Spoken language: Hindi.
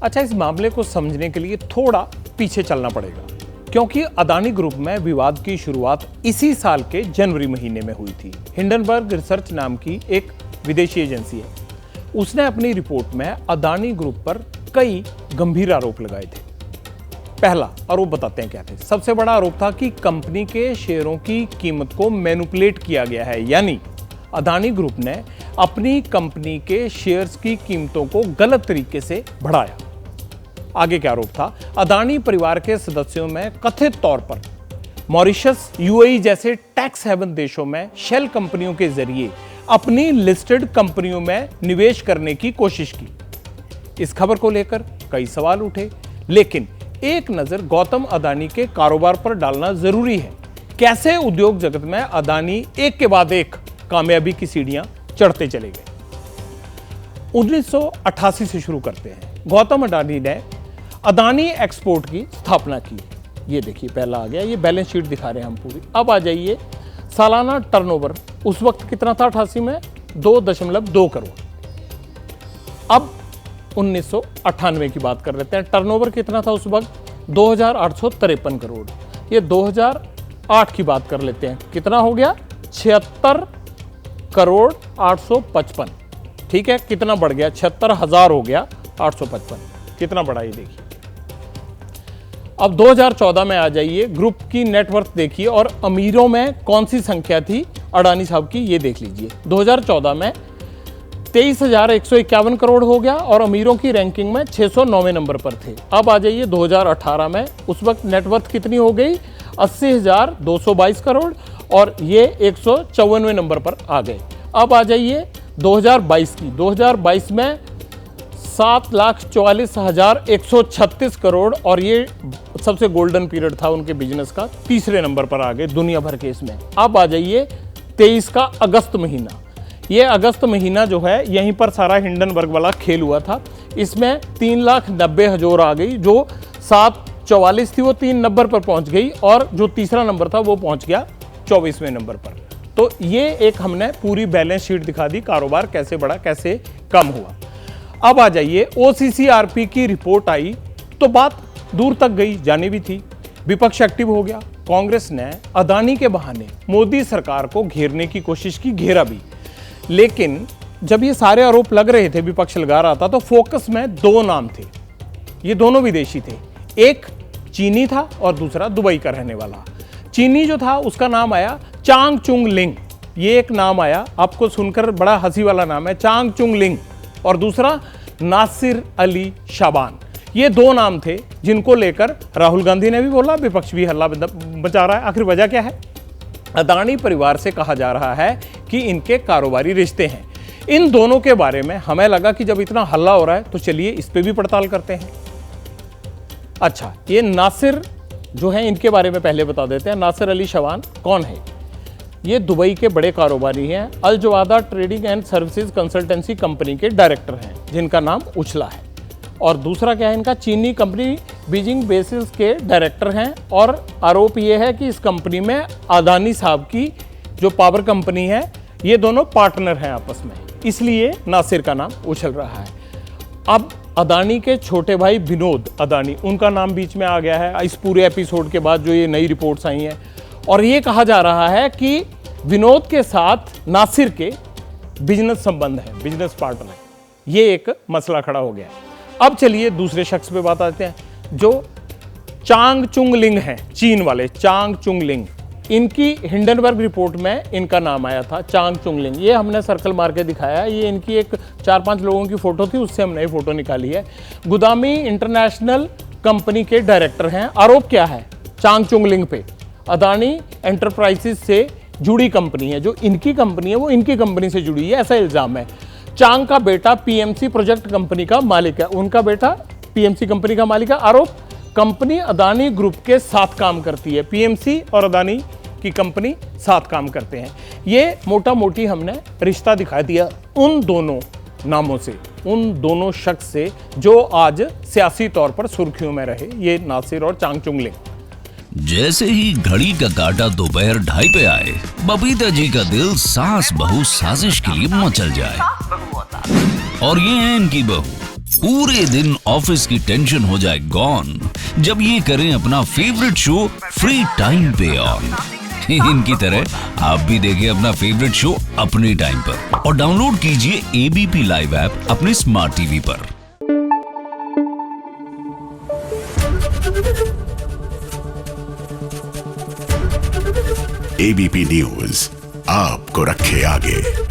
अच्छा, इस मामले को समझने के लिए थोड़ा पीछे चलना पड़ेगा, क्योंकि अदानी ग्रुप में विवाद की शुरुआत इसी साल के जनवरी महीने में हुई थी। हिंडनबर्ग रिसर्च नाम की एक विदेशी एजेंसी है, उसने अपनी रिपोर्ट में अदानी ग्रुप पर कई गंभीर आरोप लगाए थे। पहला आरोप बताते हैं क्या थे। सबसे बड़ा आरोप था कि कंपनी के शेयरों की कीमत को मैनिपुलेट किया गया है, यानी अदानी ग्रुप ने अपनी कंपनी के शेयर्स की कीमतों को गलत तरीके से बढ़ाया। आगे क्या आरोप था? अदानी परिवार के सदस्यों में कथित तौर पर मॉरिशस, यूएई जैसे टैक्स हेवन देशों में शेल कंपनियों के जरिए अपनी लिस्टेड कंपनियों में निवेश करने की कोशिश की। इस खबर को लेकर कई सवाल उठे, लेकिन एक नजर गौतम अदानी के कारोबार पर डालना जरूरी है। कैसे उद्योग जगत में अदानी एक के बाद एक कामयाबी की सीढ़ियां चढ़ते चले गए। 1988 से शुरू करते हैं। गौतम अडानी ने अदानी एक्सपोर्ट की स्थापना की। ये देखिए पहला आ गया, ये बैलेंस शीट दिखा रहे हैं हम पूरी। अब आ जाइए, सालाना टर्नओवर उस वक्त कितना था 88 में? 2.2 करोड़। अब 1998 की बात कर लेते हैं। टर्नओवर कितना था उस वक्त? 2853 करोड़। ये 2008 की बात कर लेते हैं, कितना हो गया? 76 करोड़ 855। ठीक है, कितना बढ़ गया? 76,000 हो गया 855। कितना बढ़ा ये देखिए। अब 2014 में आ जाइए, ग्रुप की नेटवर्थ देखिए और अमीरों में कौन सी संख्या थी अडानी साहब की, ये देख लीजिए। 2014 में 23,151 करोड़ हो गया और अमीरों की रैंकिंग में 609वें नंबर पर थे। अब आ जाइए 2018 में, उस वक्त नेटवर्थ कितनी हो गई? 80,222 करोड़ और ये 154वें नंबर पर आ गए। अब आ जाइए 2022 की। 2022 में 7,44,136 करोड़ और ये सबसे गोल्डन पीरियड था उनके बिजनेस का, तीसरे नंबर पर आ गए दुनिया भर के इसमें। अब आ जाइए 23 का अगस्त महीना। ये अगस्त महीना जो है, यहीं पर सारा हिंडनबर्ग वाला खेल हुआ था। इसमें 3,90,000 आ गई, जो 744 थी वो 3 नंबर पर पहुंच गई और जो तीसरा नंबर था वो पहुंच गया 24वें नंबर पर। तो ये एक हमने पूरी बैलेंस शीट दिखा दी, कारोबार कैसे बढ़ा कैसे कम हुआ। अब आ जाइए, OCCRP की रिपोर्ट आई तो बात दूर तक गई, जानी भी थी। विपक्ष एक्टिव हो गया। कांग्रेस ने अदानी के बहाने मोदी सरकार को घेरने की कोशिश की, घेरा भी। लेकिन जब ये सारे आरोप लग रहे थे, विपक्ष लगा रहा था, तो फोकस में 2 नाम थे। ये दोनों विदेशी थे, एक चीनी था और दूसरा दुबई का रहने वाला। चीनी जो था उसका नाम आया चांग चुंग लिंग। ये एक नाम आया, आपको सुनकर बड़ा हंसी वाला नाम है, चांग चुंग लिंग। और दूसरा नासिर अली शाबान। ये 2 नाम थे जिनको लेकर राहुल गांधी ने भी बोला, विपक्ष भी हल्ला बचा रहा है। आखिर वजह क्या है? अदानी परिवार से कहा जा रहा है कि इनके कारोबारी रिश्ते हैं। इन दोनों के बारे में हमें लगा कि जब इतना हल्ला हो रहा है तो चलिए इस पे भी पड़ताल करते हैं। अच्छा, ये नासिर जो है, इनके बारे में पहले बता देते हैं। नासिर अली शाबान कौन है? ये दुबई के बड़े कारोबारी हैं। Al Jawada trading and services consultancy company के डायरेक्टर हैं, जिनका नाम उछला है। और दूसरा क्या है इनका? चीनी कंपनी बीजिंग बेसिस के डायरेक्टर हैं। और आरोप ये है कि इस कंपनी में अदानी साहब की जो पावर कंपनी है, ये दोनों पार्टनर हैं आपस में, इसलिए नासिर का नाम उछल रहा है। अब अदानी के छोटे भाई विनोद अदानी, उनका नाम बीच में आ गया है इस पूरे एपिसोड के बाद, जो ये नई रिपोर्ट्स आई हैं। और ये कहा जा रहा है कि विनोद के साथ नासिर के बिजनेस संबंध है, बिजनेस पार्टनर है। ये एक मसला खड़ा हो गया है। अब चलिए दूसरे शख्स पे बात आते हैं, जो चांग चुंग लिंग हैं, चीन वाले चांग चुंग लिंग। इनकी हिंडनबर्ग रिपोर्ट में इनका नाम आया था, चांग चुंग लिंग। ये हमने सर्कल मार के दिखाया है। ये इनकी एक 4-5 लोगों की फोटो थी, उससे हमने ये फोटो निकाली है। गुदामी इंटरनेशनल कंपनी के डायरेक्टर हैं। आरोप क्या है चांग चुंग लिंग पे? अदानी एंटरप्राइजेस से जुड़ी कंपनी है, जो इनकी कंपनी है वो इनकी कंपनी से जुड़ी है, ऐसा इल्जाम है। चांग का बेटा PMC प्रोजेक्ट कंपनी का मालिक है, उनका बेटा PMC कंपनी का मालिक है। आरोप, कंपनी अदानी ग्रुप के साथ काम करती है। PMC और अदानी की कंपनी साथ काम करते हैं। ये मोटा मोटी हमने रिश्ता दिखा दिया उन दोनों नामों से, उन दोनों शख्स से जो आज सियासी तौर पर सुर्खियों में रहे, ये नासिर और चांग चुंग लिंग। जैसे ही घड़ी का काटा दोपहर 2:30 पे आए, बबीता जी का दिल सास बहू साजिश के लिए मचल जाए। और ये है इनकी बहू पूरे दिन ऑफिस की टेंशन हो जाए गॉन जब ये करें अपना फेवरेट शो फ्री टाइम पे ऑन। इनकी तरह आप भी देखें अपना फेवरेट शो अपने टाइम पर और डाउनलोड कीजिए एबीपी लाइव ऐप अपने स्मार्ट टीवी पर। एबीपी न्यूज आपको रखे आगे।